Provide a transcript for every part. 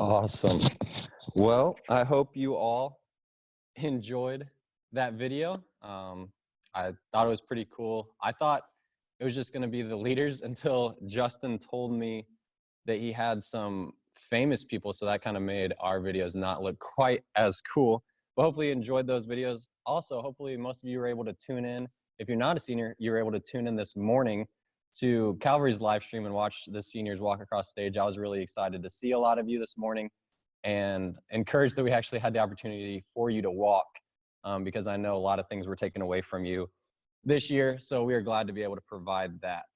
Awesome. Well, I hope you all enjoyed that video. I thought it was pretty cool. I thought it was just going to be the leaders until Justin told me that he had some famous people. So that kind of made our videos not look quite as cool. But hopefully you enjoyed those videos. Also, hopefully most of you were able to tune in. If you're not a senior, you were able to tune in this morning to Calvary's live stream and watch the seniors walk across stage. I was really excited to see a lot of you this morning and encouraged that we actually had the opportunity for you to walk because I know a lot of things were taken away from you this year. So we are glad to be able to provide that.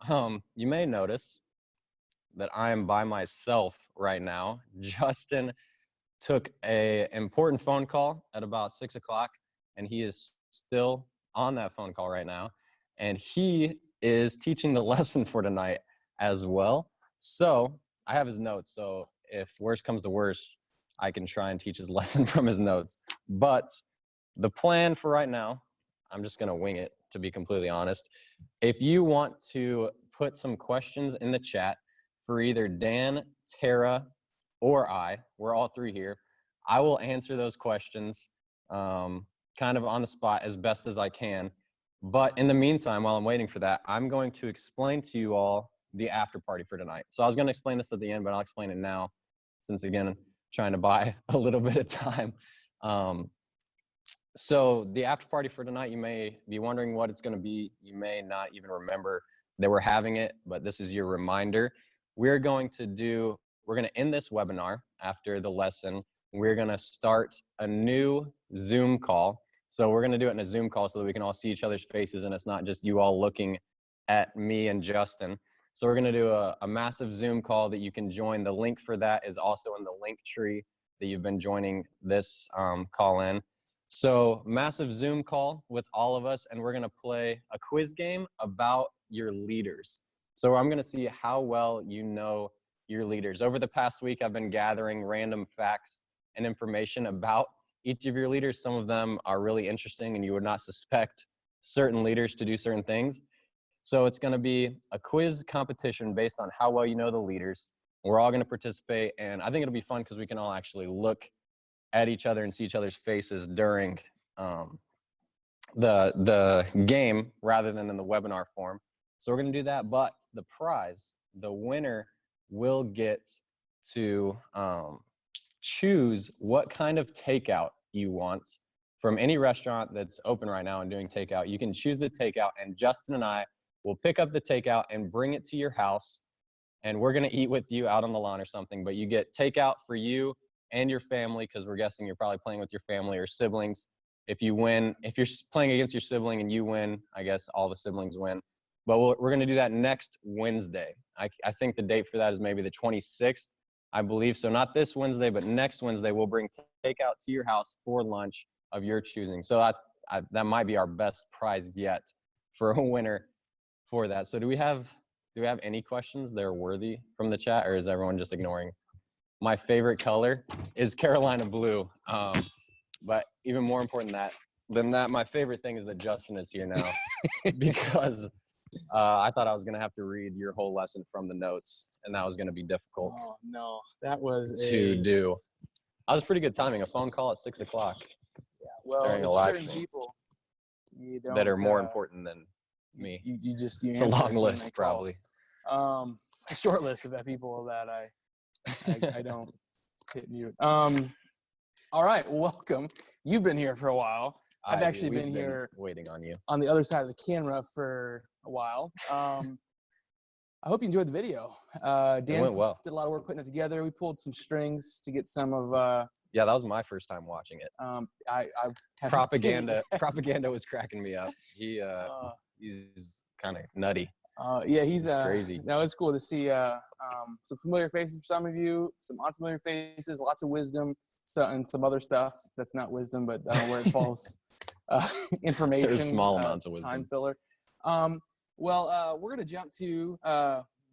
You may notice that I am by myself right now. Justin took an important phone call at about 6 o'clock, and he is still on that phone call right now. And he is teaching the lesson for tonight as well. So I have his notes. So if worse comes to worse, I can try and teach his lesson from his notes. But the plan for right now, I'm just going to wing it, to be completely honest. If you want to put some questions in the chat for either Dan, Tara, or I, we're all three here, I will answer those questions kind of on the spot as best as I can. But in the meantime, while I'm waiting for that, I'm going to explain to you all the after party for tonight. So I was going to explain this at the end, but I'll explain it now since, again, I'm trying to buy a little bit of time. So the after party for tonight, you may be wondering what it's going to be. You may not even remember that we're having it, but this is your reminder. We're going to end this webinar after the lesson. We're going to start a new Zoom call. So we're going to do it in a Zoom call so that we can all see each other's faces and it's not just you all looking at me and Justin. So we're going to do a massive Zoom call that you can join. The link for that is also in the link tree that you've been joining this call in. So massive Zoom call with all of us, and we're going to play a quiz game about your leaders. So I'm going to see how well you know your leaders. Over the past week, I've been gathering random facts and information about each of your leaders. Some of them are really interesting and you would not suspect certain leaders to do certain things. So it's going to be a quiz competition based on how well you know the leaders. We're all going to participate, and I think it'll be fun because we can all actually look at each other and see each other's faces during the game rather than in the webinar form. So we're going to do that, but the prize, the winner will get to choose what kind of takeout you want from any restaurant that's open right now and doing takeout. You can choose the takeout, and Justin and I will pick up the takeout and bring it to your house, and we're going to eat with you out on the lawn or something. But you get takeout for you and your family, because we're guessing you're probably playing with your family or siblings. If you win, if you're playing against your sibling and you win, I guess all the siblings win. But we're going to do that next Wednesday. I think the date for that is maybe the 26th, I believe. So not this Wednesday, but next Wednesday, we'll bring takeout to your house for lunch of your choosing. So that might be our best prize yet for a winner for that. So do we have any questions that are worthy from the chat, or is everyone just ignoring? My favorite color is Carolina blue. But even more important than that, my favorite thing is that Justin is here now because I thought I was going to have to read your whole lesson from the notes, and that was going to be difficult. Oh, no, that was to do. I was pretty good timing, a phone call at 6 o'clock. Yeah, well, during a live certain stream people that are more important than me. It's a long list, probably. A short list of people that I don't hit mute. All right, welcome. You've been here for a while. I've actually been here waiting on you on the other side of the camera for a while. I hope you enjoyed the video. Dan went well. did a lot of work putting it together. We pulled some strings to get some of. Yeah, that was my first time watching it. I propaganda was cracking me up. He's kind of nutty. Yeah, he's crazy. No, it's cool to see some familiar faces for some of you, some unfamiliar faces, lots of wisdom, and some other stuff that's not wisdom, but I don't know where it falls. Information. There's small amounts of wisdom. Time filler. Well, we're gonna jump to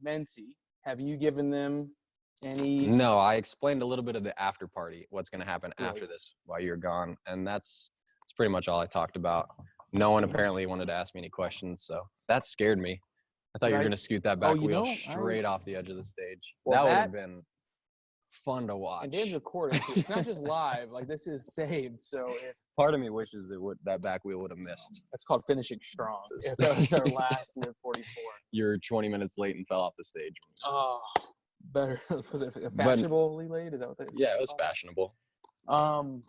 Menti. Have you given them any? No, I explained a little bit of the after party, what's going to happen after this while you're gone, and that's pretty much all I talked about. No one apparently wanted to ask me any questions, so that scared me. I thought you were going to scoot that back wheel straight off the edge of the stage. That would have been fun to watch. And Dan's recording too. It's not just live. Like, this is saved. So if part of me wishes that back wheel would have missed. that's called finishing strong. If that was our last live 44. You're 20 minutes late and fell off the stage. Oh, better. Was it fashionably late? Is that what they? Yeah, it was fashionable. So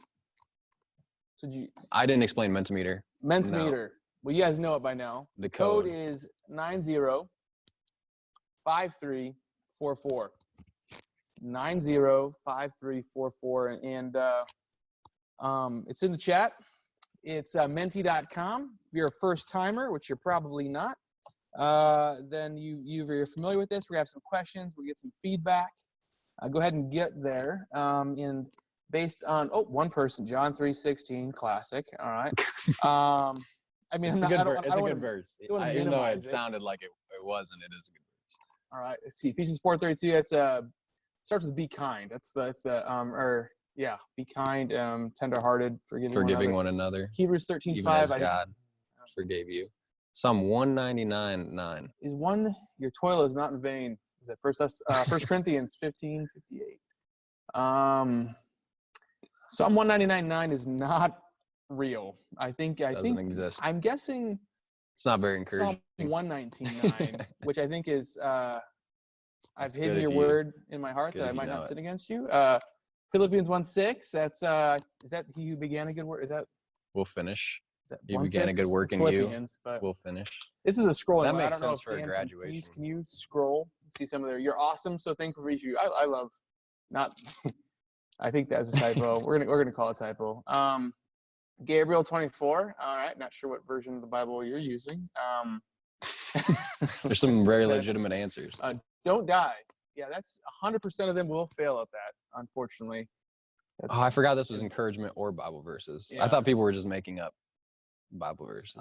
I didn't explain Mentimeter. Mentimeter. Well, you guys know it by now. The code code is 905344. 905344, and it's in the chat. It's menti.com. If you're a first timer, which you're probably not, then you're familiar with this. We have some questions. We get some feedback. Go ahead and get there. And based on one person, John 3:16, classic. All right. I mean, it's a good verse. Even though it sounded like it wasn't, it is a good verse. All right. Let's see. Ephesians 4:32. It's starts with be kind. Be kind, tenderhearted, forgiving one another. Hebrews 13:5. Even as God forgave you. Psalm 199:9. Is one your toil is not in vain. Is that First Corinthians 15:58. Psalm 199:9 is not real. I think exist. I'm guessing it's not very encouraging. Psalm 119:9, which I think is I've hidden your word in my heart that I might not sin against you. Philippians 1:6. That's is that he who began a good work? Is that we'll finish. Is that he began a good work in you. But we'll finish. This is a scrolling. That makes I don't know sense if for Dan, graduation. Can you scroll? See some of there. You're awesome. So thankful for each of you. I love. Not. I think that's a typo. We're gonna call it a typo. Gabriel 24. All right. Not sure what version of the Bible you're using. There's some very legitimate answers. Don't die. Yeah, that's 100% of them will fail at that, unfortunately. I forgot this was encouragement or Bible verses. Yeah. I thought people were just making up Bible verses.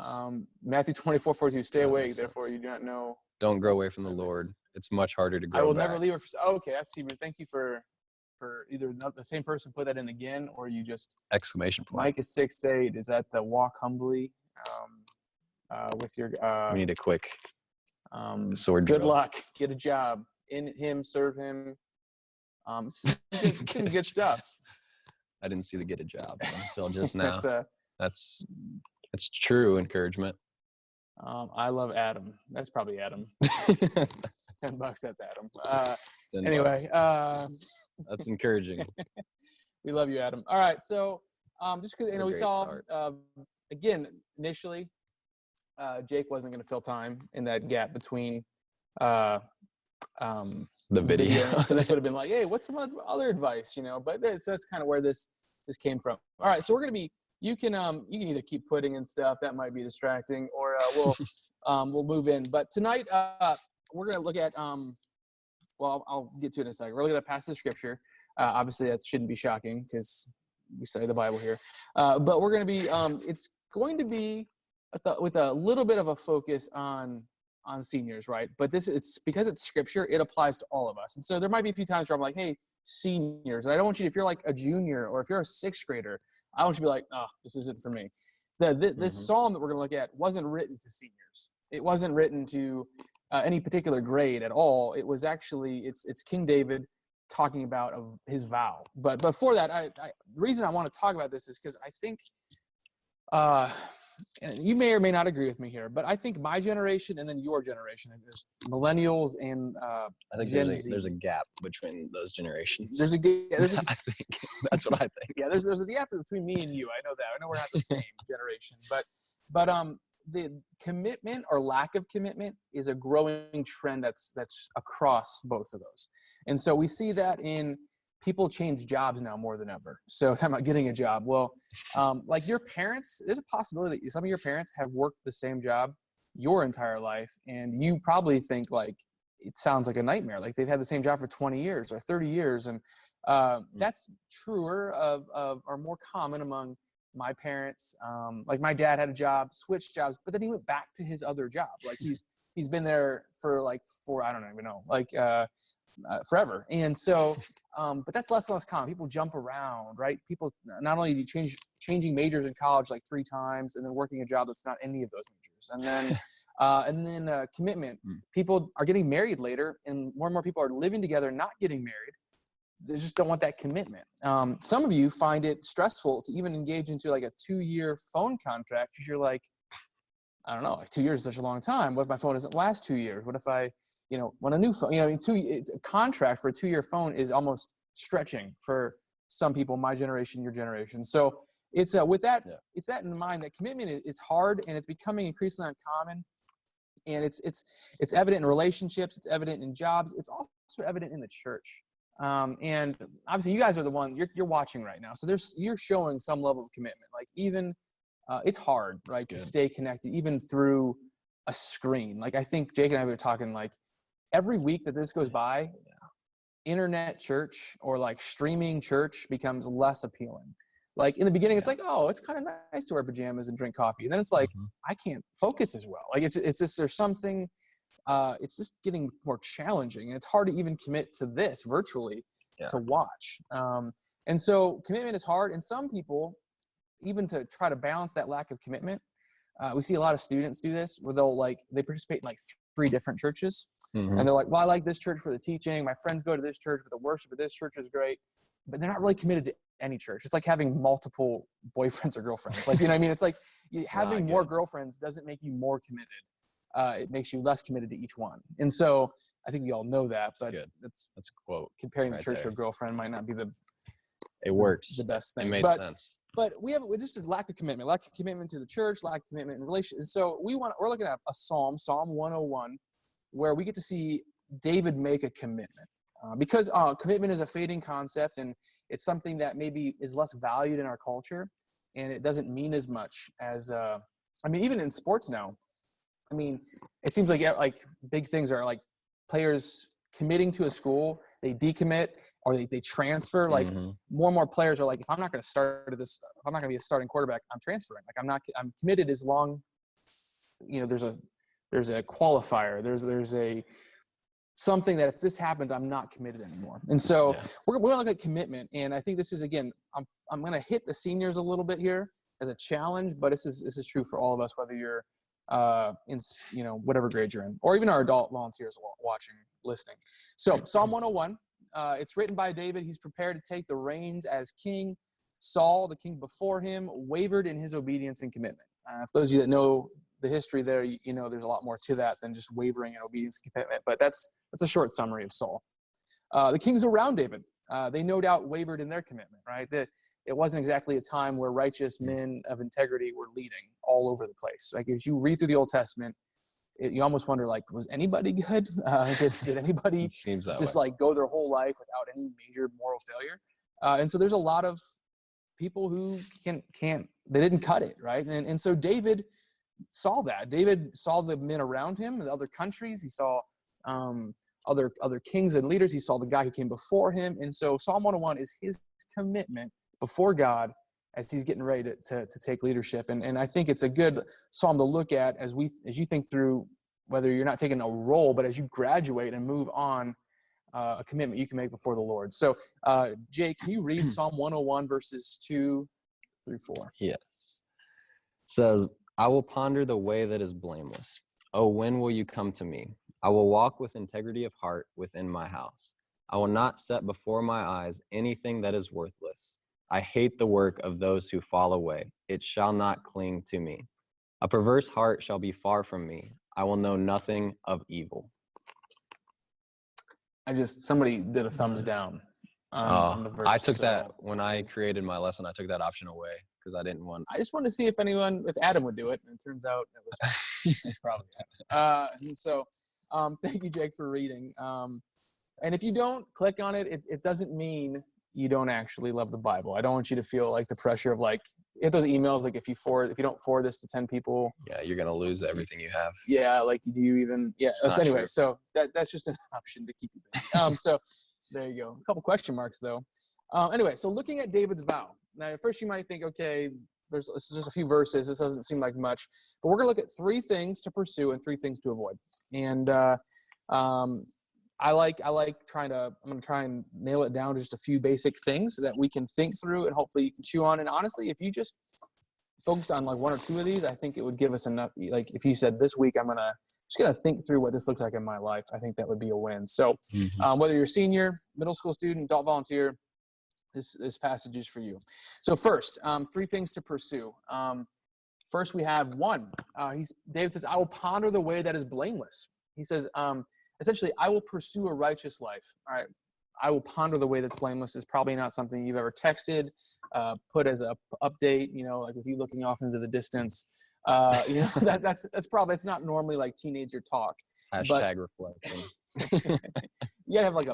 Matthew 24:42. Stay awake, therefore you do not know. Don't grow away from the Lord. It's much harder to grow I will back. never leave it. Okay, that's Hebrew. Thank you for either the same person put that in again, or you just exclamation point. Micah 6:8. Is that the walk humbly with your? We need a quick sword. Good luck. Get a job in Him. Serve Him. Some good stuff. I didn't see the get a job until just now. That's true encouragement. I love Adam. That's probably Adam. $10. That's Adam. Anyway, that's encouraging. We love you, Adam. All right, so just because we saw again initially, Jake wasn't going to fill time in that gap between the video. So this would have been like, hey, what's some other advice, But that's kind of where this came from. All right, so we're going to be. You can either keep putting in stuff that might be distracting, or we'll move in. But tonight we're going to look at I'll get to it in a second. We're looking at a passage of scripture. Obviously, that shouldn't be shocking because we study the Bible here. But we're going to be it's going to be with a little bit of a focus on seniors, right? But it's because it's scripture, it applies to all of us. And so there might be a few times where I'm like, hey, seniors. And I don't want you, if you're like a junior or if you're a sixth grader, I want you to be like, oh, this isn't for me. This psalm that we're going to look at wasn't written to seniors. It wasn't written to any particular grade at all. It was actually, it's King David talking about of his vow. But before that, the reason I want to talk about this is because I think, you may or may not agree with me here, but I think my generation and then your generation, there's millennials and I think Gen Z. There's a gap between those generations. I think that's what I think. Yeah, there's a gap between me and you. I know that. I know we're not the same generation, but the commitment or lack of commitment is a growing trend that's across both of those. And so we see that in people change jobs now more than ever. So talking about getting a job. Well, like your parents, there's a possibility that some of your parents have worked the same job your entire life. And you probably think like, it sounds like a nightmare. Like they've had the same job for 20 years or 30 years. And that's truer or more common among my parents. Like my dad had a job, switched jobs, but then he went back to his other job. Like he's been there for I don't even know, forever. And so, but that's less and less common. People jump around, right? People not only do changing majors in college like 3 times and then working a job that's not any of those majors. And then commitment. People are getting married later, and more people are living together, not getting married. they just don't want that commitment. Some of you find it stressful to even engage into like a 2-year phone contract because you're like, I don't know, like 2 years is such a long time. What if my phone doesn't last 2 years? What if I, want a new phone? A contract for a 2-year phone is almost stretching for some people, my generation, your generation. So it's with that, it's that in mind that commitment is hard and it's becoming increasingly uncommon. And it's evident in relationships. It's evident in jobs. It's also evident in the church. And obviously, you guys are the one you're watching right now. So you're showing some level of commitment. Like even it's hard, right, to stay connected even through a screen. Like I think Jake and I were talking like every week that this goes by, internet church or like streaming church becomes less appealing. Like in the beginning, it's like, oh, it's kind of nice to wear pajamas and drink coffee. And then it's like, I can't focus as well. Like it's just, there's something, it's just getting more challenging. And it's hard to even commit to this virtually to watch. And so commitment is hard. And some people, even to try to balance that lack of commitment, we see a lot of students do this where they participate in like 3 different churches. And they're like, well, I like this church for the teaching. My friends go to this church, but the worship of this church is great. But they're not really committed to any church. It's like having multiple boyfriends or girlfriends. Like, you know what I mean? It's like having more girlfriends doesn't make you more committed. It makes you less committed to each one. And so I think you all know that, but that's a quote. Comparing the church to a girlfriend might not be the best thing. It made sense. But we have just a lack of commitment to the church, lack of commitment in relationships. So we're looking at a Psalm 101, where we get to see David make a commitment. Because commitment is a fading concept, and it's something that maybe is less valued in our culture, and it doesn't mean as much as, even in sports now. It seems like big things are like players committing to a school, they decommit or they transfer. Like more and more players are like, if I'm not going to start if I'm not going to be a starting quarterback, I'm transferring. Like I'm committed as long, there's a qualifier. There's a something that if this happens, I'm not committed anymore. And so we're going to look at commitment. And I think this is, again, I'm going to hit the seniors a little bit here as a challenge, but this is true for all of us, whether you're in, whatever grade you're in, or even our adult volunteers watching, listening. So Psalm 101, it's written by David. He's prepared to take the reins as king. Saul, the king before him, wavered in his obedience and commitment. For those of you that know the history there, there's a lot more to that than just wavering in obedience and commitment, but that's a short summary of Saul. The kings around David, they no doubt wavered in their commitment, right? It wasn't exactly a time where righteous men of integrity were leading all over the place. Like if you read through the Old Testament, you almost wonder, like, was anybody good? Did anybody just like go their whole life without any major moral failure? And so there's a lot of people who they didn't cut it, right? And so David saw that. David saw the men around him in other countries. He saw other kings and leaders. He saw the guy who came before him. And so Psalm 101 is his commitment before God as he's getting ready to take leadership. And I think it's a good psalm to look at as you think through whether you're not taking a role, but as you graduate and move on, a commitment you can make before the Lord. So Jake, can you read Psalm 101 verses 2 through 4? Yes. It says, I will ponder the way that is blameless. Oh, when will you come to me? I will walk with integrity of heart within my house. I will not set before my eyes anything that is worthless. I hate the work of those who fall away. It shall not cling to me. A perverse heart shall be far from me. I will know nothing of evil. Somebody did a thumbs down on the verse. I took that when I created my lesson. I took that option away because I didn't want. I just wanted to see if Adam would do it, and it turns out it's probably Adam. And so, thank you, Jake, for reading. And if you don't click on it, it doesn't mean you don't actually love the Bible. I don't want you to feel like the pressure of like, if those emails, like if you don't forward this to 10 people, you're going to lose everything you have. Like do you even, so anyway, so that's just an option to keep you busy. So there you go. A couple question marks though. Anyway, so looking at David's vow. Now, at first you might think, okay, this is just a few verses. This doesn't seem like much, but we're going to look at 3 things to pursue and 3 things to avoid. And I'm going to try and nail it down to just a few basic things that we can think through and hopefully you can chew on. And honestly, if you just focus on like 1 or 2 of these, I think it would give us enough. Like if you said this week, I'm going to just got to think through what this looks like in my life. I think that would be a win. So Mhm. whether you're a senior, middle school student, adult volunteer, this passage is for you. So first, 3 things to pursue. First, we have 1. David says, I will ponder the way that is blameless. He says, essentially, I will pursue a righteous life. All right. I will ponder the way that's blameless is probably not something you've ever texted, put as a update, like with you looking off into the distance. That's probably, it's not normally like teenager talk. Hashtag reflection. You gotta have like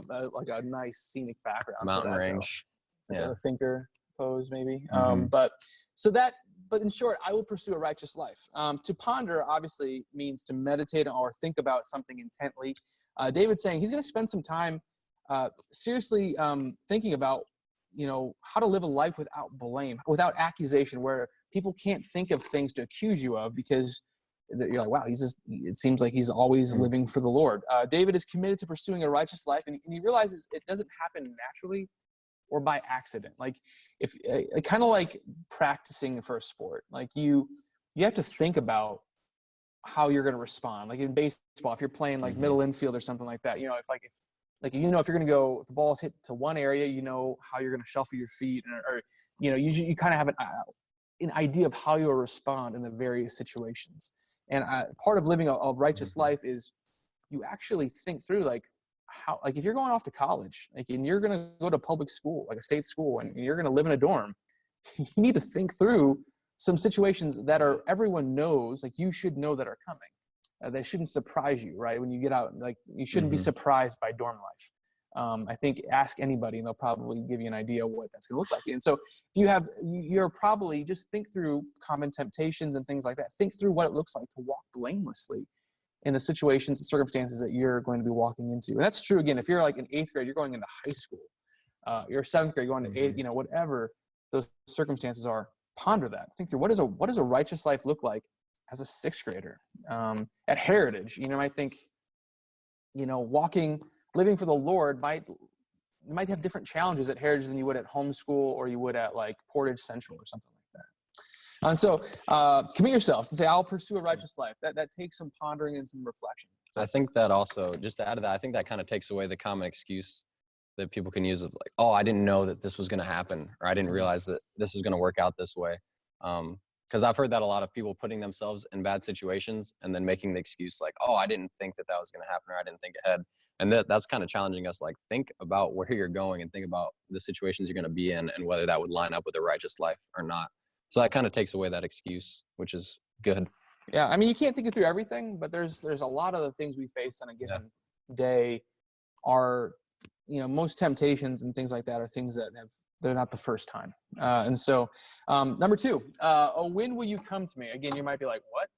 a nice scenic background. Mountain range. Like Yeah. a thinker pose maybe. Mhm. But in short, I will pursue a righteous life. To ponder obviously means to meditate or think about something intently. David's saying he's going to spend some time seriously thinking about, how to live a life without blame, without accusation, where people can't think of things to accuse you of because you're like, wow, it seems like he's always living for the Lord. David is committed to pursuing a righteous life, and he realizes it doesn't happen naturally or by accident. Like if kind of like practicing for a sport, like you have to think about how you're going to respond. Like in baseball, if you're playing like middle infield or something like that, it's like if you're going to go, if the ball is hit to one area, how you're going to shuffle your feet, or you kind of have an idea of how you'll respond in the various situations. And part of living a righteous life is you actually think through like how, like if you're going off to college, like, and you're going to go to public school, like a state school, and you're going to live in a dorm, you need to think through some situations that everyone knows, like you should know that are coming. They shouldn't surprise you, right? When you get out, like you shouldn't be surprised by dorm life. I think ask anybody and they'll probably give you an idea what that's going to look like. And so if you're probably just think through common temptations and things like that. Think through what it looks like to walk blamelessly in the situations and circumstances that you're going to be walking into. And that's true, again, if you're like in 8th grade, you're going into high school. You're 7th grade, going to 8th, whatever those circumstances are, ponder that. Think through what does a righteous life look like as a 6th grader? At Heritage, I think, living for the Lord might have different challenges at Heritage than you would at homeschool or you would at like Portage Central or something like that. And so commit yourselves and say, I'll pursue a righteous life. That takes some pondering and some reflection. I think that also, just to add to that, I think that kind of takes away the common excuse that people can use of like, oh, I didn't know that this was going to happen, or I didn't realize that this is going to work out this way. Because I've heard that a lot of people putting themselves in bad situations and then making the excuse like, oh, I didn't think that was going to happen, or I didn't think ahead. And that's kind of challenging us, like think about where you're going and think about the situations you're going to be in and whether that would line up with a righteous life or not. So that kind of takes away that excuse, which is good. Yeah, I mean, you can't think it through everything, but there's a lot of the things we face on a given day are, most temptations and things like that are things that they're not the first time. And so number 2, when will you come to me? Again, you might be like, what?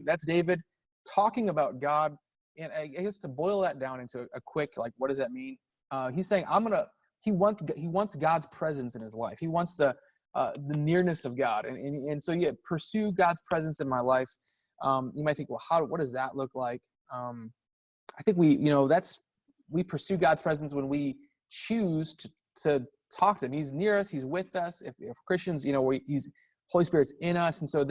That's David talking about God. And I guess to boil that down into a quick, like, what does that mean? He's saying, he wants God's presence in his life. He wants the nearness of God. And so pursue God's presence in my life. You might think, well, what does that look like? I think we pursue God's presence when we choose to talk to him. He's near us. He's with us. If Christians, Holy Spirit's in us. And so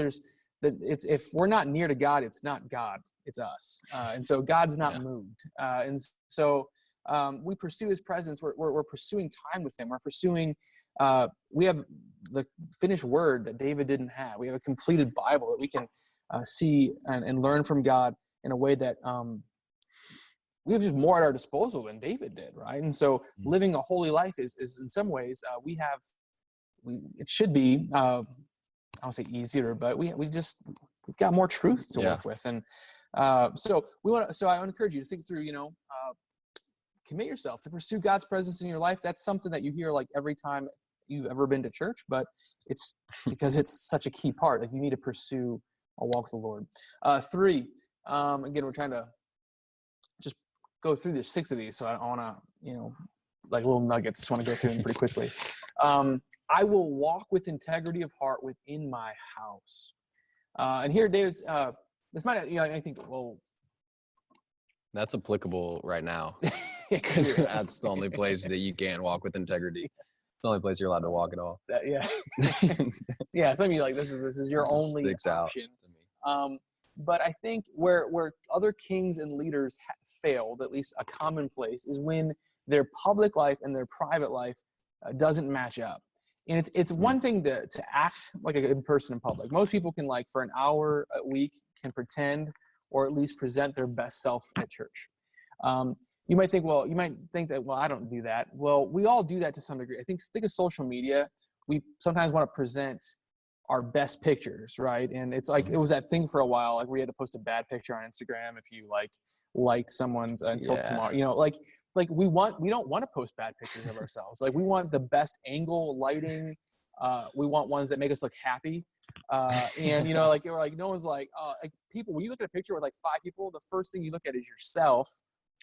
if we're not near to God, it's not God, it's us. And so God's not moved. And so we pursue his presence. We're pursuing time with him. We're pursuing, we have the finished word that David didn't have. We have a completed Bible that we can see and learn from God in a way that we have just more at our disposal than David did, right? And so living a holy life is in some ways, it should be, I don't say easier, but we've got more truth to work with. And so I want to encourage you to think through, commit yourself to pursue God's presence in your life. That's something that you hear like every time you've ever been to church, but it's because it's such a key part. Like you need to pursue a walk with the Lord. 3, again, we're trying to just go through the 6 of these. So I want to, like little nuggets, just want to go through them pretty quickly. I will walk with integrity of heart within my house. And here David's, this might, I think, well, that's applicable right now because that's the only place that you can't walk with integrity. It's the only place you're allowed to walk at all. Yeah. Yeah. Some of you like, this is your only option. But I think where other kings and leaders failed, at least a commonplace, is when their public life and their private life doesn't match up. And it's one thing to act like a good person in public. Most people can, like, for an hour a week, can pretend or at least present their best self at church. You might think that, well, I don't do that. Well, we all do that to some degree. I think of social media. We sometimes want to present our best pictures, right? And it's like, it was that thing for a while, like, we had to post a bad picture on Instagram if you liked someone's until tomorrow, we don't want to post bad pictures of ourselves. Like, we want the best angle, lighting. We want ones that make us look happy. And we're like, no one's like people, when you look at a picture with like 5 people, the first thing you look at is yourself.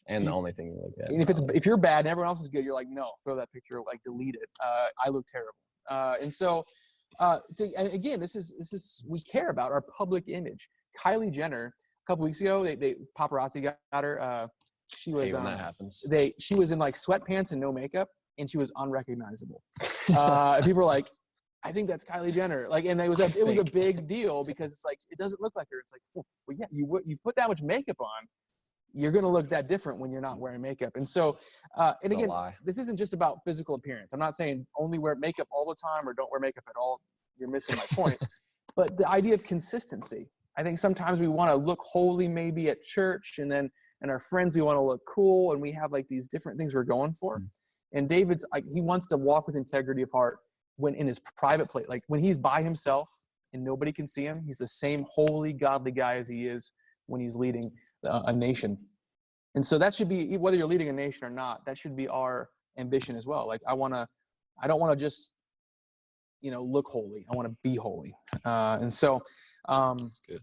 And the only thing you look at. And if you're bad and everyone else is good, you're like, no, throw that picture, like, delete it. I look terrible. And so, and again, this is we care about our public image. Kylie Jenner, a couple weeks ago, they paparazzi got her. She was when that happens. She was in like sweatpants and no makeup, and she was unrecognizable. And people were like, I think that's Kylie Jenner. Like, and it was a big deal because it's like, it doesn't look like her. It's like, well, yeah, you put that much makeup on, you're going to look that different when you're not wearing makeup. And so, and again, this isn't just about physical appearance. I'm not saying only wear makeup all the time or don't wear makeup at all. You're missing my point. But the idea of consistency. I think sometimes we want to look holy maybe at church, and our friends, we want to look cool, and we have like these different things we're going for. And David's like, he wants to walk with integrity of heart when in his private place, like when he's by himself and nobody can see him, he's the same holy, godly guy as he is when he's leading a nation. And so that should be, whether you're leading a nation or not, that should be our ambition as well. Like, I don't want to just, look holy. I want to be holy. And so, That's good.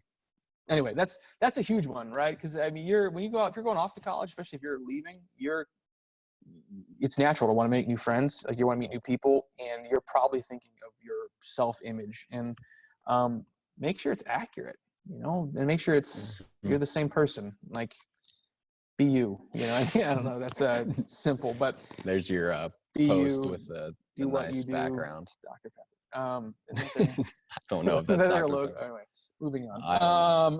Anyway, that's a huge one, right? Because I mean, if you're going off to college, especially if you're leaving, it's natural to want to make new friends. Like, you want to meet new people, and you're probably thinking of your self-image, and make sure it's accurate, and make sure it's you're the same person. Like, be you. I don't know. That's simple, but there's your post with the nice background. Dr. Pepper. I don't know if that's Dr. Pepper. Anyway, moving on.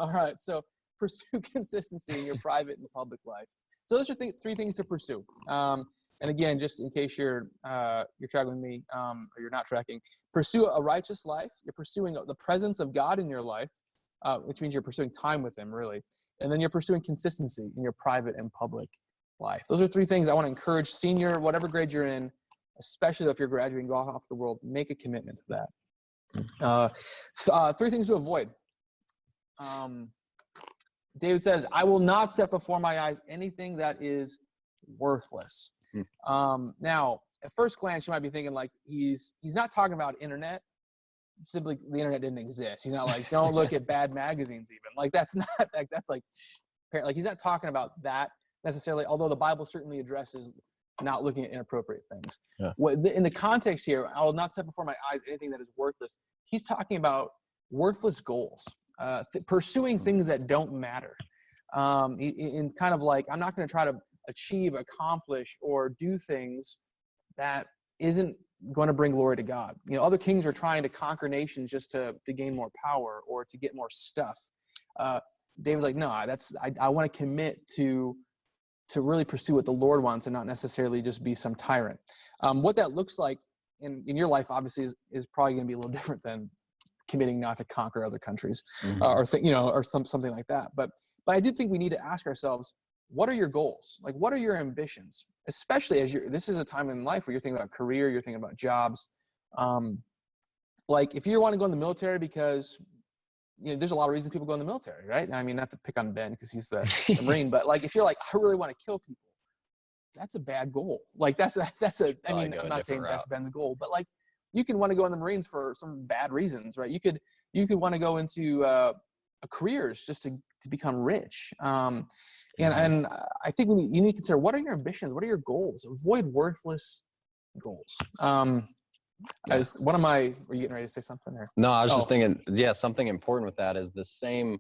All right. So pursue consistency in your private and public life. So those are 3 things to pursue. And again, just in case you're tracking with me, or you're not tracking, pursue a righteous life. You're pursuing the presence of God in your life, which means you're pursuing time with him, really. And then you're pursuing consistency in your private and public life. Those are 3 things I want to encourage senior, whatever grade you're in, especially if you're graduating, go off the world, make a commitment to that. 3 things to avoid. David says, I will not set before my eyes anything that is worthless. Now, at first glance, you might be thinking like he's not talking about internet. Simply, the internet didn't exist. He's not like, don't look at bad magazines even. Like, that's not like, that's like he's not talking about that necessarily, although the Bible certainly addresses not looking at inappropriate things. Yeah. In the context here, I will not set before my eyes anything that is worthless. He's talking about worthless goals, pursuing things that don't matter. In kind of like, I'm not going to try to achieve, accomplish, or do things that isn't going to bring glory to God. Other kings are trying to conquer nations just to gain more power or to get more stuff. David's like, no, I want to commit to really pursue what the Lord wants and not necessarily just be some tyrant. What that looks like in your life, obviously, is probably going to be a little different than committing not to conquer other countries, or something like that. But I do think we need to ask ourselves, what are your goals? Like, what are your ambitions? Especially as this is a time in life where you're thinking about career, you're thinking about jobs. Like, if you want to go in the military because, there's a lot of reasons people go in the military, right? I mean, not to pick on Ben because he's the Marine, but like, if you're like, I really want to kill people, that's a bad goal. Like, I'm not saying that's Ben's goal, but like, you can want to go in the Marines for some bad reasons, right? You could want to go into careers just to become rich. And I think you need to consider, what are your ambitions? What are your goals? Avoid worthless goals. Were you getting ready to say something? Or? No, I was just thinking, something important with that is the same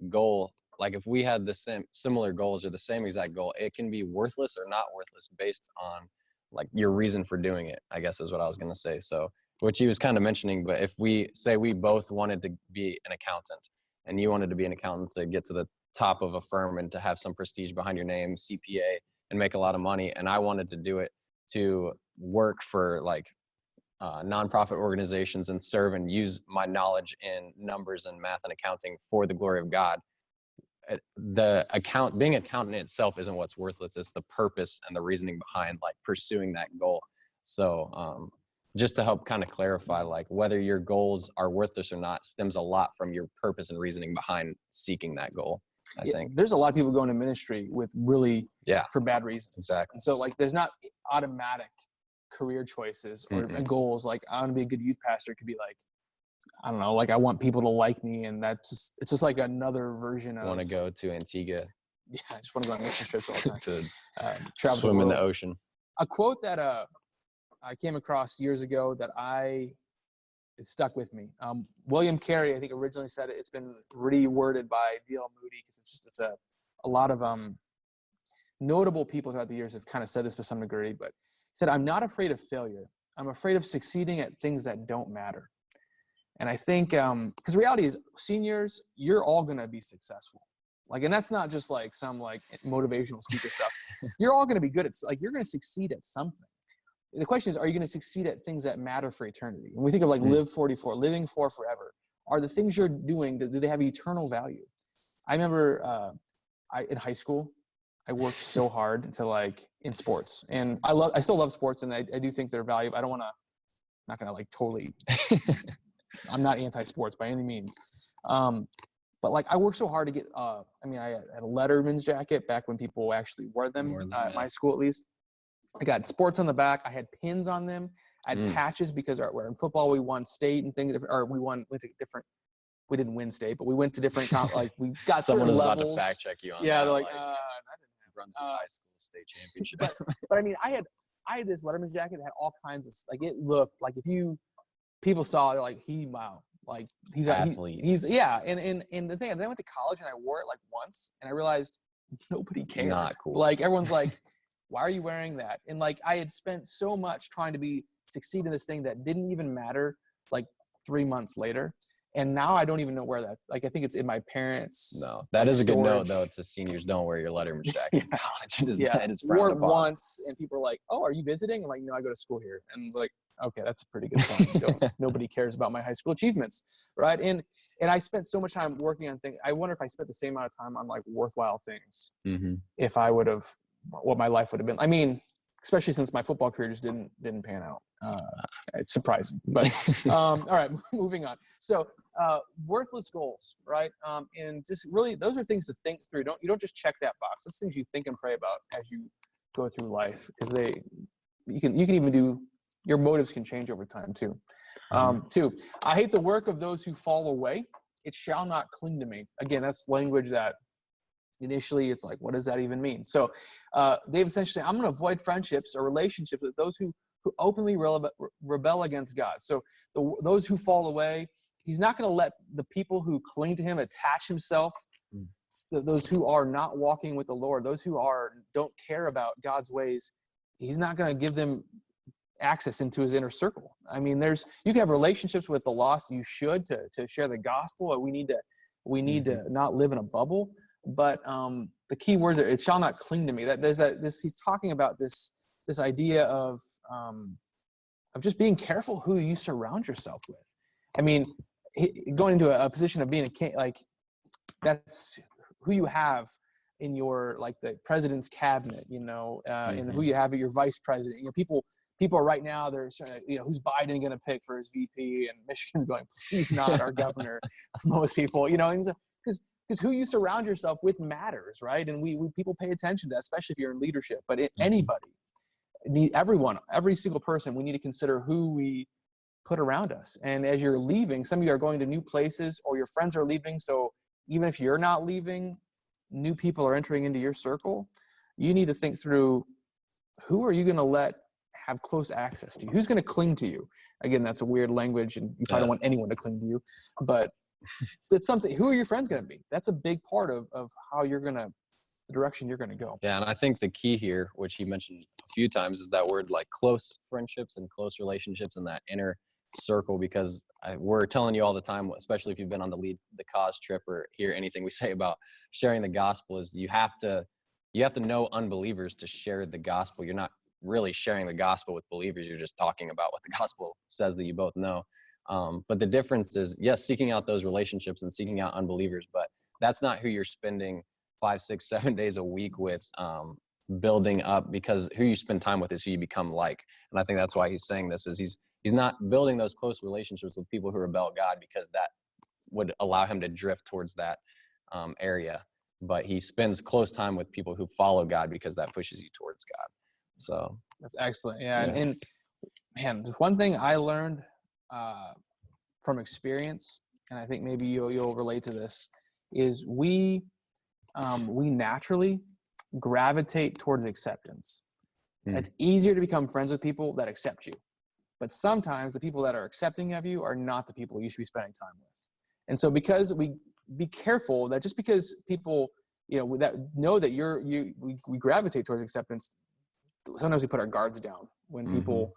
goal. Like, if we had the similar goals or the same exact goal, it can be worthless or not worthless based on like your reason for doing it, I guess is what I was going to say. So, which he was kind of mentioning, but if we say we both wanted to be an accountant and you wanted to be an accountant to get to the top of a firm and to have some prestige behind your name, CPA, and make a lot of money. And I wanted to do it to work for like nonprofit organizations and serve and use my knowledge in numbers and math and accounting for the glory of God. Being an accountant itself isn't what's worthless. It's the purpose and the reasoning behind like pursuing that goal. So just to help kind of clarify, like whether your goals are worthless or not stems a lot from your purpose and reasoning behind seeking that goal. I think there's a lot of people going to ministry with really for bad reasons. Exactly. And so like there's not automatic career choices or goals. Like I want to be a good youth pastor. It could be like, I don't know, like I want people to like me, and it's just like another version of. I want to go to Antigua. Yeah, I just want to go on mission trips all the time. to travel swim in the ocean. A quote that I came across years ago that it stuck with me. William Carey, I think, originally said it. It's been reworded by D.L. Moody because it's a lot of notable people throughout the years have kind of said this to some degree, but he said, "I'm not afraid of failure. I'm afraid of succeeding at things that don't matter." And I think, because the reality is, seniors, you're all going to be successful. Like, and that's not just like some like motivational speaker stuff. You're all going to be good at, like, you're going to succeed at something. The question is, are you going to succeed at things that matter for eternity? When we think of like live 44, living for forever, are the things you're doing, do they have eternal value? I remember in high school, I worked so hard to like in sports, and I still love sports, and I do think they're valuable. I'm not going to like totally, I'm not anti-sports by any means. But like I worked so hard to get, I had a Letterman's jacket back when people actually wore them at my school, at least. I got sports on the back. I had pins on them. I had patches because in football we won state and things, or went to different. We didn't win state, but we went to different like we got Someone certain was levels. about to fact check you on yeah, that. they're like, I didn't run through high school state championship. but I mean, I had this Letterman's jacket that had all kinds of like it looked like if people saw it, like like he's athlete. He's and the thing, then I went to college and I wore it like once and I realized nobody cared. Not cool. Like everyone's like, why are you wearing that? And like I had spent so much trying to succeed in this thing that didn't even matter like 3 months later. And now I don't even know where that's like. I think it's in my parents'. No, that is a good note though to seniors. Don't wear your Letterman's jacket in college. It is wore it upon. once, and people are like, "Oh, are you visiting?" I'm like, "No, I go to school here." And it's like, okay, that's a pretty good sign. Nobody cares about my high school achievements, right? And I spent so much time working on things. I wonder if I spent the same amount of time on like worthwhile things. If I would have, what my life would have been. I mean, especially since my football career just didn't pan out. It's surprising, but all right, moving on. So worthless goals, right? And just really, those are things to think through. You don't just check that box. Those things you think and pray about as you go through life, because you can even do. Your motives can change over time too. 2, I hate the work of those who fall away. It shall not cling to me. Again, that's language that initially it's like, what does that even mean? So they've essentially said, I'm going to avoid friendships or relationships with those who openly rebel against God. So those who fall away, he's not going to let the people who cling to him attach himself to those who are not walking with the Lord, those who don't care about God's ways. He's not going to give them access into his inner circle. I mean, you can have relationships with the lost. You should to share the gospel. We need to not live in a bubble. But the key words are, it shall not cling to me. He's talking about this idea of just being careful who you surround yourself with. I mean, going into a position of being a king, like that's who you have in your, like the president's cabinet, and who you have at your vice president. People right now, they're who's Biden going to pick for his VP, and Michigan's going, please not our governor. Most people, because who you surround yourself with matters, right? And we people pay attention to that, especially if you're in leadership. But every single person, we need to consider who we put around us. And as you're leaving, some of you are going to new places, or your friends are leaving. So even if you're not leaving, new people are entering into your circle. You need to think through, who are you going to let have close access to you? Who's going to cling to you? Again, that's a weird language, and you probably don't want anyone to cling to you, but it's something. Who are your friends going to be? That's a big part of how the direction you're going to go. Yeah, and I think the key here, which he mentioned a few times, is that word like close friendships and close relationships, and that inner circle, because we're telling you all the time, especially if you've been on the Lead the Cause trip or hear anything we say about sharing the gospel, is you have to know unbelievers to share the gospel. You're not really sharing the gospel with believers. You're just talking about what the gospel says that you both know. But the difference is, yes, seeking out those relationships and seeking out unbelievers, but that's not who you're spending 5, 6, 7 days a week with, building up, because who you spend time with is who you become like. And I think that's why he's saying this, is he's not building those close relationships with people who rebel God, because that would allow him to drift towards that area. But he spends close time with people who follow God, because that pushes you towards God. So that's excellent. Yeah. And man, there's one thing I learned from experience, and I think maybe you'll relate to this, is we naturally gravitate towards acceptance. It's easier to become friends with people that accept you. But sometimes the people that are accepting of you are not the people you should be spending time with. And so because we be careful that just because people, that know that we gravitate towards acceptance, sometimes we put our guards down when people,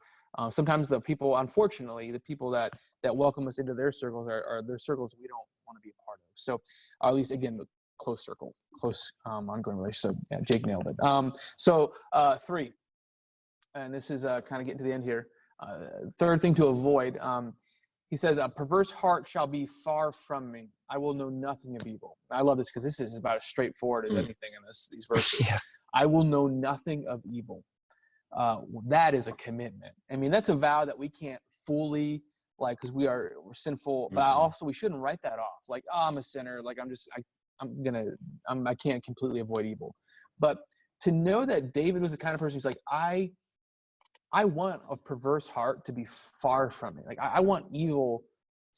sometimes the people, unfortunately, the people that welcome us into their circles are their circles we don't want to be a part of. So, or at least, again, the close circle, close ongoing relationship. Yeah, Jake nailed it. So 3, and this is kind of getting to the end here. Third thing to avoid, he says, a perverse heart shall be far from me. I will know nothing of evil. I love this because this is about as straightforward as anything in these verses. Yeah. I will know nothing of evil. That is a commitment. I mean, that's a vow that we can't fully, because we're sinful, but we shouldn't write that off. Like, oh, I'm a sinner. Like, I can't completely avoid evil. But to know that David was the kind of person who's like, I want a perverse heart to be far from me. Like, I want evil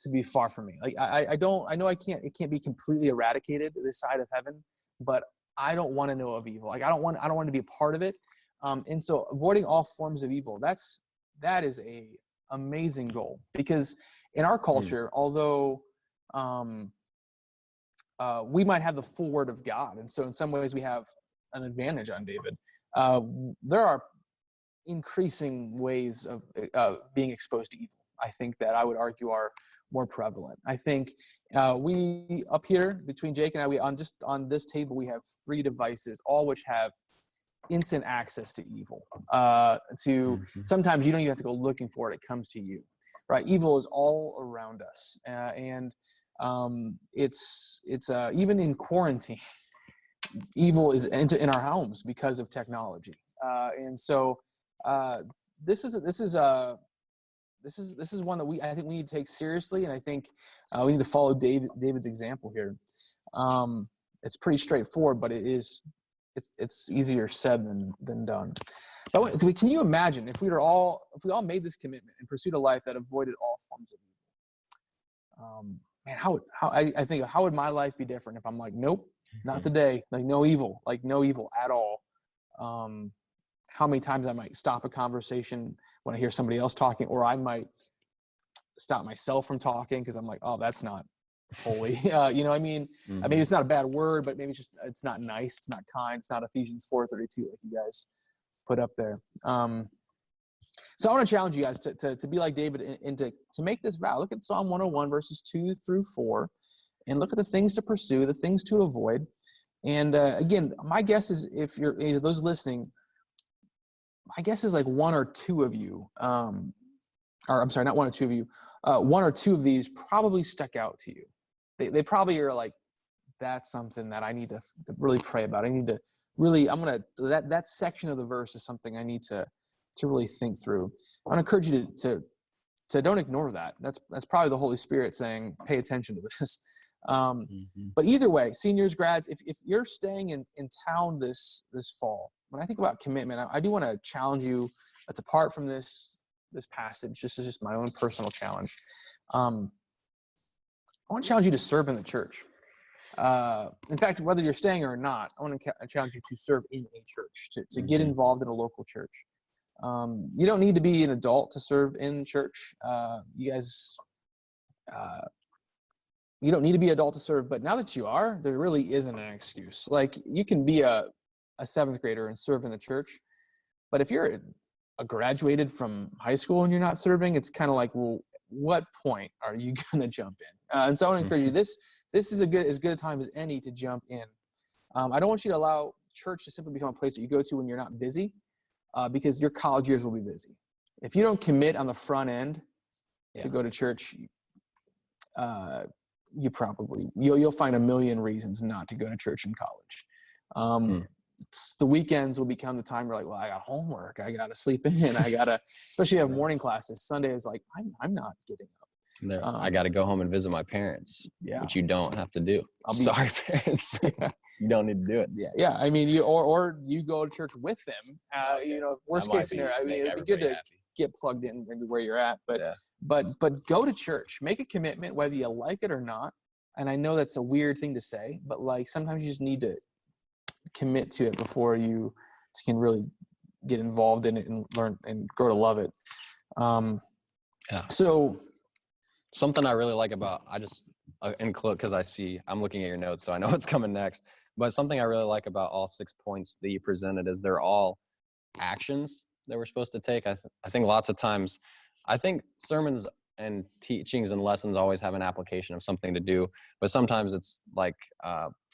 to be far from me. Like, I know it can't be completely eradicated this side of heaven, but I don't want to know of evil. Like, I don't want to be a part of it. And so avoiding all forms of evil, that is a amazing goal, because in our culture, although, we might have the full word of God. And so in some ways we have an advantage on David. There are increasing ways of being exposed to evil, I think, that I would argue are more prevalent. I think we up here between Jake and I, on this table, we have 3 devices, all which have instant access to evil. Sometimes you don't even have to go looking for it. It comes to you, right? Evil is all around us. And it's even in quarantine, evil is in our homes because of technology. And so this is one that I think we need to take seriously, and I think we need to follow David's example here. It's pretty straightforward, but it's easier said than done. But can you imagine if we all made this commitment and pursued a life that avoided all forms of evil? Man, how would my life be different if I'm like, nope, not today, like no evil at all? How many times I might stop a conversation when I hear somebody else talking, or I might stop myself from talking because I'm like, oh, that's not holy. You know what I mean? I mean, it's not a bad word, but maybe it's not nice. It's not kind. It's not Ephesians 4:32 like you guys put up there. So I want to challenge you guys to be like David and to make this vow. Look at Psalm 101, verses 2-4, and look at the things to pursue, the things to avoid. And again, my guess is if you're those listening, my guess is like one or two of you, or I'm sorry, not one or two of you, one or two of these probably stuck out to you. They probably are like, that's something that I need to really pray about. I need to really, that section of the verse is something I need to really think through. I want to encourage you to don't ignore that. That's probably the Holy Spirit saying, pay attention to this. But either way, seniors, grads, if you're staying in town this fall, when I think about commitment, I do want to challenge you. That's apart from this passage. This is just my own personal challenge. I want to challenge you to serve in the church. In fact, whether you're staying or not, I want to challenge you to serve in a church, to get involved in a local church. You don't need to be an adult to serve in church. You guys, you don't need to be adult to serve, but now that you are, there really isn't an excuse. Like, you can be a 7th grader and serve in the church, but if you're a graduated from high school and you're not serving, it's kind of like, well, what point are you going to jump in? And so I want to encourage you, this is as good a time as any to jump in. I don't want you to allow church to simply become a place that you go to when you're not busy, because your college years will be busy. If you don't commit on the front end to go to church, you'll find a million reasons not to go to church in college. The weekends will become the time you're like, well, I got homework, I got to sleep in, I got to, especially have morning classes. Sunday is like, I'm not getting up. I got to go home and visit my parents, which you don't have to do. Sorry, parents. You don't need to do it. Yeah. I mean, or you go to church with them. Worst case scenario. I mean, it'd be good to get plugged in maybe where you're at, but go to church. Make a commitment, whether you like it or not. And I know that's a weird thing to say, but like sometimes you just need to commit to it before you can really get involved in it and learn and grow to love it. So something I really like about, because I'm looking at your notes, so I know what's coming next. But something I really like about all 6 points that you presented is they're all actions that we're supposed to take. I think lots of times, I think sermons and teachings and lessons always have an application of something to do, but sometimes it's like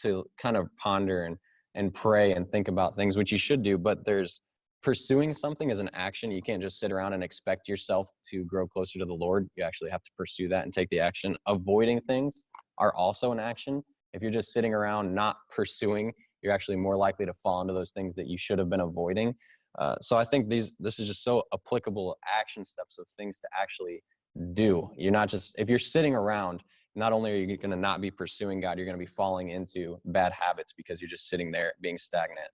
to kind of ponder and pray and think about things, which you should do, but there's pursuing something as an action. You can't just sit around and expect yourself to grow closer to the Lord. You actually have to pursue that and take the action. Avoiding things are also an action. If you're just sitting around not pursuing, you're actually more likely to fall into those things that you should have been avoiding. So I think this is just so applicable action steps of things to actually do. You're not just, if you're sitting around, not only are you going to not be pursuing God, you're going to be falling into bad habits because you're just sitting there being stagnant.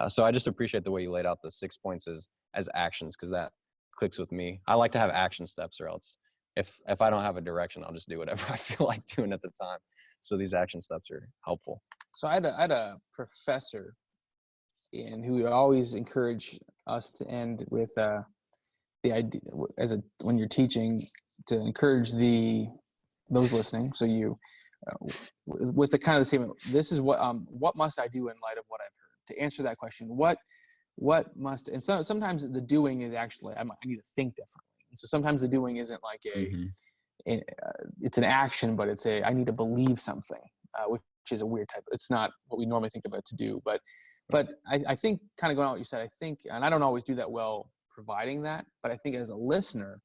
So I just appreciate the way you laid out the 6 points as actions, because that clicks with me. I like to have action steps, or else if I don't have a direction, I'll just do whatever I feel like doing at the time. So these action steps are helpful. So I had a professor who would always encourage us to end with the idea when you're teaching, to encourage those listening. So you with the kind of the statement, this is what must I do in light of what I've heard? To answer that question, what must, and sometimes the doing is actually I need to think differently. And so sometimes the doing isn't like it's an action, but it's I need to believe something, which is a weird type. It's not what we normally think about to do, but I think, kind of going on what you said, I think, and I don't always do that well providing that, but I think as a listener,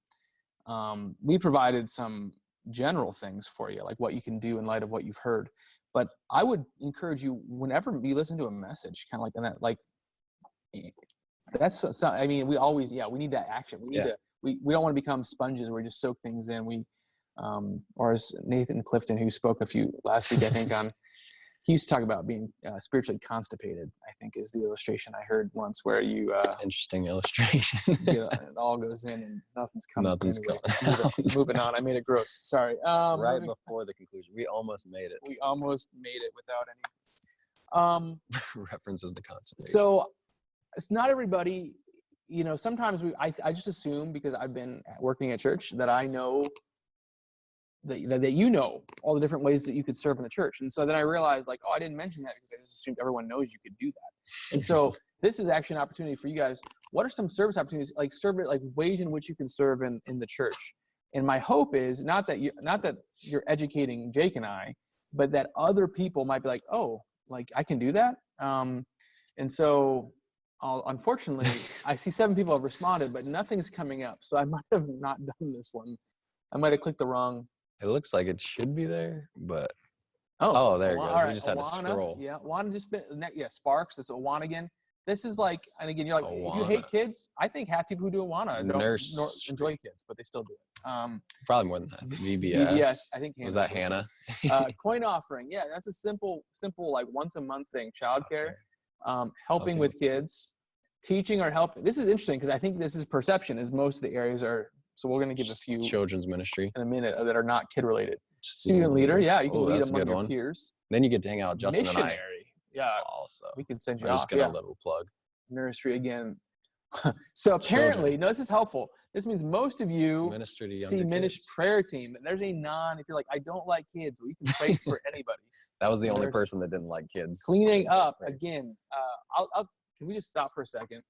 we provided some general things for you, like what you can do in light of what you've heard. But I would encourage you, whenever you listen to a message, kind of like in that, like that's, I mean, we always, we need that action. We need to, we don't want to become sponges where we just soak things in. Or as Nathan Clifton, who spoke last week, I think he used to talk about being spiritually constipated, I think is the illustration I heard once, where you interesting illustration. it all goes in and nothing's coming. Moving on. I made it gross. Sorry. Right before the conclusion, we almost made it. We almost made it without any references to constipation. So it's not everybody. Sometimes I just assume, because I've been working at church, that I know that you know all the different ways that you could serve in the church. And so then I realized, like, I didn't mention that because I just assumed everyone knows you could do that. And so this is actually an opportunity for you guys. What are some service opportunities, like ways in which you can serve in the church? And my hope is not that you're educating Jake and I, but that other people might be like, oh, like I can do that. And so unfortunately, I see 7 people have responded, but nothing's coming up. So I might have not done this one. I might have clicked the wrong. It looks like it should be there, but there it goes. Right. We just had to scroll. Yeah, Awana just Sparks. This Awana again. This is like, and again, you're like, Awana. If you hate kids, I think half people who do Awana don't enjoy kids, but they still do it. Probably more than that. VBS. VBS. I think. Was that Hannah? Coin offering. Yeah, that's a simple like once a month thing. Childcare, helping with kids, teaching or helping. This is interesting because I think this is perception. Is most of the areas are. So we're going to give a few children's ministry in a minute that are not kid related. Student leader, you can lead among your peers. Then you get to hang out with Justin Missionary, and I. Also, we can send you off. Just get a little plug. Nursery again. So apparently, no, this is helpful. This means most of you see ministry prayer team. And there's a if you're like, I don't like kids, well, you can pray for anybody. That was the only person that didn't like kids. Cleaning up again. Can we just stop for a second?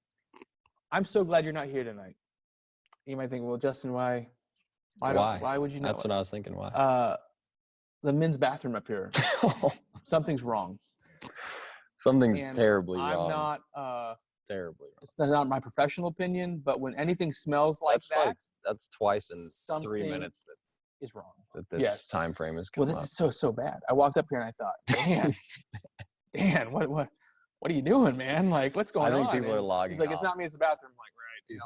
I'm so glad you're not here tonight. You might think, well, Justin, why Why? Why would you know That's it? what I was thinking. Why? The men's bathroom up here. Something's wrong. Something's And terribly I'm wrong. not. Terribly wrong. It's not my professional opinion, but when anything smells like That's twice in 3 something minutes is wrong. that this Yes. time frame has Well, come this up. is so bad. I walked up here and I thought, Dan, what are you doing, man? Like, what's going on? I think people are And logging he's like, off. it's not me, it's the bathroom. I'm like, right, you know,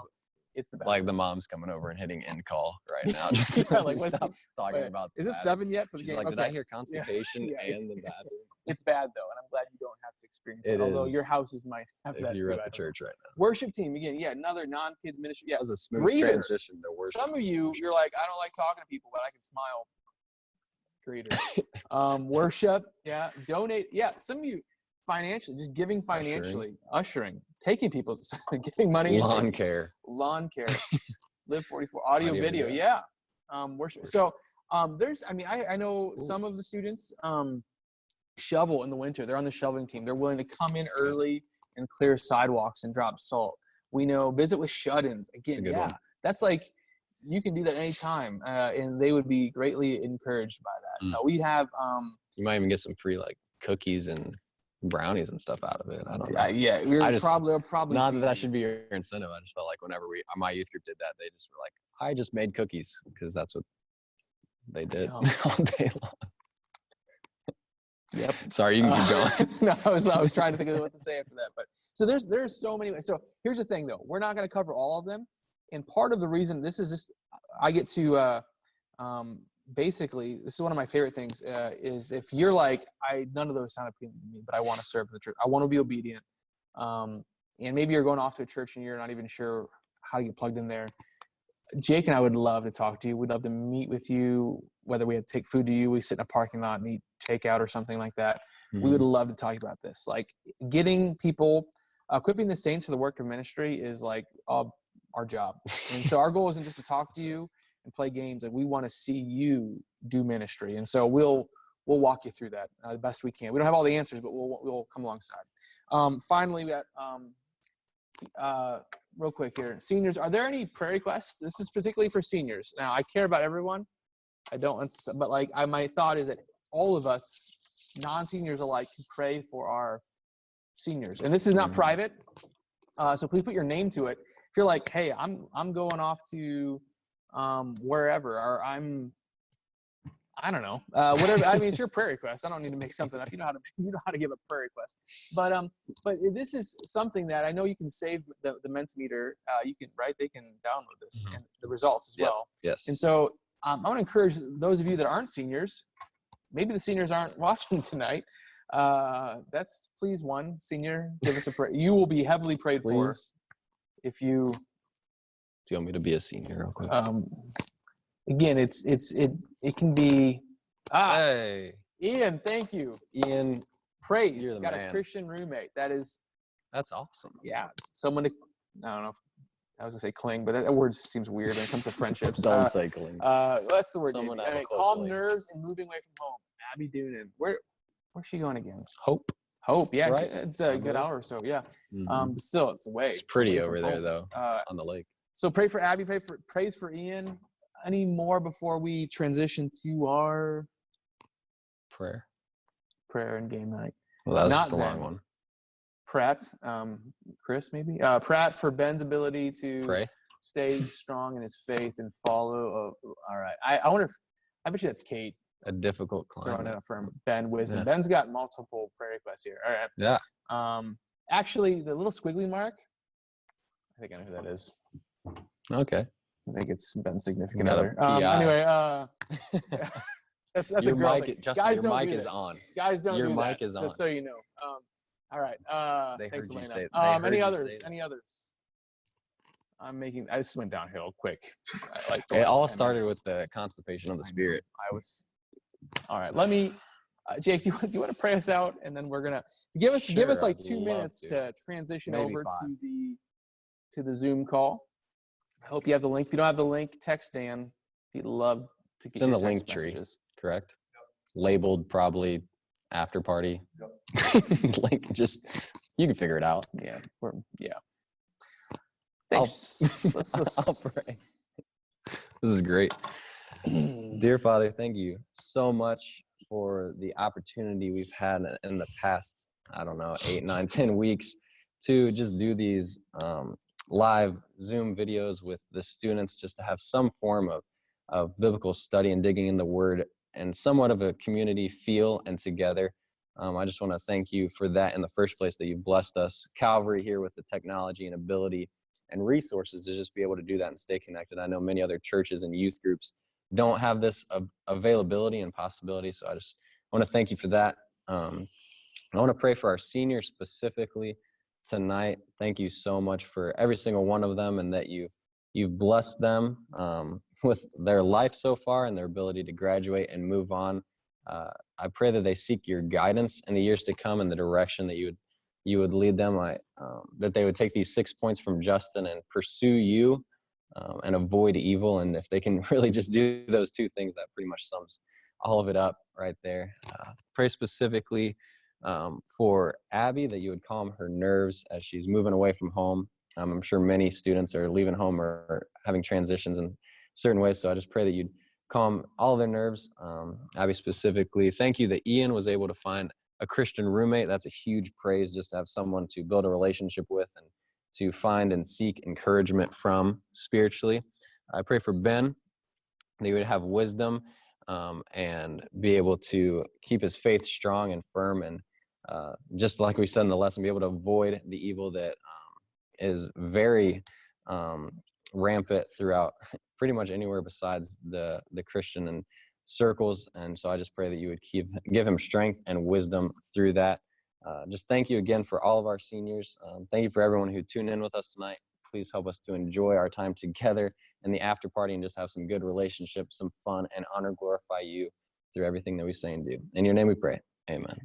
it's the bathroom. Like the mom's coming over and hitting end call right now. Just Yeah, like, what's stop talking wait, about is the it bathroom. 7 yet for the She's game? like, did Okay. I hear constipation Yeah. and the bathroom? It's bad though, and I'm glad you don't have to experience that. It Although is. your houses might have If that you're too. at I the don't know. church right now. Worship team again, yeah, another non-kids ministry. Yeah, That was a smooth Greeter. transition to worship. Some of you, you're like, I don't like talking to people, but I can smile. Greeter. Worship, yeah. Donate, yeah. Some of you financially, just giving financially, ushering, taking people, giving money, and Lawn taking- care. lawn care, Live 44, audio video, video. yeah. Worship. So there's, I mean, I know some of the students shovel in the winter. They're on the shoveling team. They're willing to come in early and clear sidewalks and drop salt. We know visit with shut-ins. Again, good yeah. one. That's like, you can do that anytime, and they would be greatly encouraged by that. We have, You might even get some free like cookies and brownies and stuff out of it. I don't know. yeah, they'll probably Not feed that you. should be your incentive. I just felt like whenever my youth group did that, they just were like, I just made cookies because that's what they did all day long. Yep. Sorry, you can keep going. No, I was trying to think of what to say after that. But so there's so many ways. So here's the thing though, we're not going to cover all of them. And part of the reason this is just, I get to basically, this is one of my favorite things, is if you're like, none of those sound appealing to me, but I want to serve the church. I want to be obedient. And maybe you're going off to a church and you're not even sure how to get plugged in there. Jake and I would love to talk to you. We'd love to meet with you, whether we had to take food to you, we sit in a parking lot and eat takeout or something like that. Mm-hmm. We would love to talk about this. Like getting people, equipping the saints for the work of ministry is like our job. And so our goal isn't just to talk to you and play games. Like we want to see you do ministry. And so we'll walk you through that the best we can. We don't have all the answers, but we'll come alongside. Finally, we got, real quick here, seniors, are there any prayer requests? This is particularly for seniors. Now I care about everyone. I don't, but like my thought is that all of us, non-seniors alike, can pray for our seniors. And this is not private. So please put your name to it. If you're like, hey, I'm going off to wherever, or I don't know, whatever. I mean, it's your prayer request. I don't need to make something up. You know how to give a prayer request. But this is something that I know you can save the Mentimeter. You can, right? They can download this and the results as well. Yes. And so I want to encourage those of you that aren't seniors. Maybe the seniors aren't watching tonight. That's please one senior, give us a prayer. You will be heavily prayed for if you. Do you want me to be a senior real quick? Again, it can be. Hey, Ian, thank you. Ian, Praise. you're the Got man. a Christian roommate. That's awesome. Yeah. Someone to, I don't know if I was gonna say cling, but that word seems weird when it comes to friendships. Don't say cling. What's the word? Someone All have a right, close calm link. nerves and moving away from home. Abby Doonan. Where's she going again? Hope. Hope. Yeah, Right? it's a good hour or so. Yeah. But still, it's away. It's pretty away from over there home. though, on the lake. So pray for Abby. Praise for Ian. Any more before we transition to our Prayer. prayer and game night? Well, that was Not just a long then. one. Pratt, Chris, maybe. Pratt for Ben's ability to Pray. stay strong in his faith and follow. All right. I wonder if, I bet you that's Kate A difficult throwing climate. it up for Ben Wisdom. Yeah. Ben's got multiple prayer requests here. All right. Yeah. Actually, the little squiggly mark, I think I know who that is. Okay. I think it's Ben's significant Got other. a PI. Anyway, that's Your a girl mic, thing. Justin, Guys your don't mic do is this. on. Guys don't Your do mic that, is on. just so you know. All right. They Thanks, heard you Elena. say it. They heard Any you others? say that. Any others? I just went downhill quick. Like the It last all 10 started minutes. with the constipation of the I know. spirit. All right. Let me, Jake. Do you want to pray us out, and then we're gonna give us Sure, like I'd 2 love minutes to. to transition Maybe over 5. to the Zoom call. I hope you have the link. If you don't have the link, text Dan. He'd love to get It's in your the text link tree. messages. Correct? Labeled probably after party. Link, just, you can figure it out. Yeah. Yeah. I'll- Thanks. Let's I'll pray. This is great. Dear Father, thank you so much for the opportunity we've had in the past, I don't know, 8, 9, 10 weeks to just do these live Zoom videos with the students, just to have some form of biblical study and digging in the Word and somewhat of a community feel and together. I just want to thank you for that in the first place, that you've blessed us, Calvary, here with the technology and ability and resources to just be able to do that and stay connected. I know many other churches and youth groups don't have this availability and possibility, so I just want to thank you for that. I want to pray for our seniors specifically tonight. Thank you so much for every single one of them, and that you've blessed them with their life so far and their ability to graduate and move on. I pray that they seek your guidance in the years to come, and the direction that you would lead them. That they would take these 6 points from Justin and pursue you and avoid evil. And if they can really just do those two things, that pretty much sums all of it up right there. Pray specifically for Abby, that you would calm her nerves as she's moving away from home. I'm sure many students are leaving home or having transitions in certain ways, so I just pray that you'd calm all their nerves. Abby specifically, thank you that Ian was able to find a Christian roommate. That's a huge praise, just to have someone to build a relationship with and to find and seek encouragement from spiritually. I pray for Ben, that he would have wisdom and be able to keep his faith strong and firm, and just like we said in the lesson, be able to avoid the evil that is very rampant throughout pretty much anywhere besides the Christian and circles. And so I just pray that you would give him strength and wisdom through that. Just thank you again for all of our seniors. Thank you for everyone who tuned in with us tonight. Please help us to enjoy our time together in the after party and just have some good relationships, some fun, and honor, glorify you through everything that we say and do. In your name we pray. Amen.